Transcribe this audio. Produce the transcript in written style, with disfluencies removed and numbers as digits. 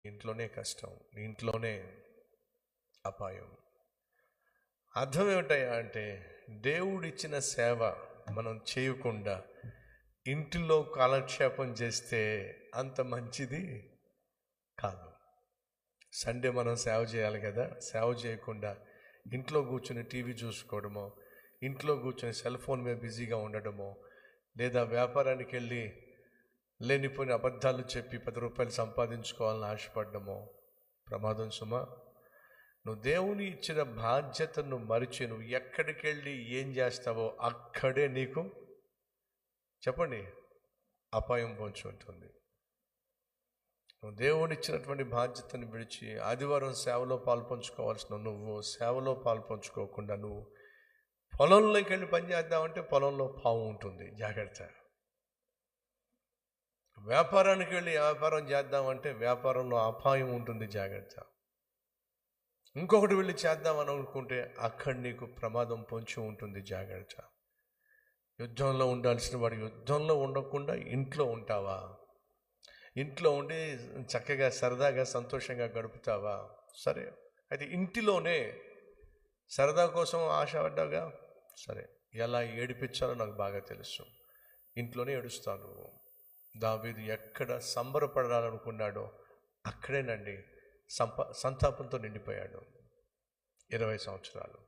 ఇంట్లోనే కష్టం, ఇంట్లోనే అపాయం. అర్థం ఏమిటయ్యా అంటే, దేవుడిచ్చిన సేవ మనం చేయకుండా ఇంటిలో కాలక్షేపం చేస్తే అంత మంచిది కాదు. సండే మనం సేవ చేయాలి కదా, సేవ చేయకుండా ఇంట్లో కూర్చొని టీవీ చూసుకోవడమో, ఇంట్లో కూర్చొని సెల్ ఫోన్ మీద బిజీగా ఉండడమో, లేదా వ్యాపారానికి వెళ్ళి లేనిపోయిన అబద్ధాలు చెప్పి 10 రూపాయలు సంపాదించుకోవాలని ఆశపడ్డమో ప్రమాదం సుమా. నువ్వు దేవుని ఇచ్చిన బాధ్యతను మరిచి నువ్వు ఎక్కడికి వెళ్ళి ఏం చేస్తావో అక్కడే నీకు చెప్పండి అపాయం పొంచి ఉంటుంది. నువ్వు దేవుడు ఇచ్చినటువంటి బాధ్యతను విడిచి ఆదివారం సేవలో పాల్పంచుకోవాల్సిన నువ్వు సేవలో పాల్పంచుకోకుండా నువ్వు పొలంలోకి వెళ్ళి పని చేద్దామంటే పొలంలో పాము ఉంటుంది, జాగ్రత్త. వ్యాపారానికి వెళ్ళి వ్యాపారం చేద్దామంటే వ్యాపారంలో అపాయం ఉంటుంది, జాగ్రత్త. ఇంకొకటి వెళ్ళి చేద్దామని అనుకుంటే అక్కడ నీకు ప్రమాదం పొంచి ఉంటుంది, జాగ్రత్త. యుద్ధంలో ఉండాల్సిన వాడు యుద్ధంలో ఉండకుండా ఇంట్లో ఉంటావా? ఇంట్లో ఉండి చక్కగా సరదాగా సంతోషంగా గడుపుతావా? సరే, అయితే ఇంటిలోనే సరదా కోసం ఆశపడ్డావుగా, సరే, ఎలా ఏడిపించాలో నాకు బాగా తెలుసు. ఇంట్లోనే ఏడుస్తాను. దావీదు ఎక్కడ సంబరపడాలనుకున్నాడో అక్కడేనండి సంతాపంతో నిండిపోయాడు 20 సంవత్సరాలు.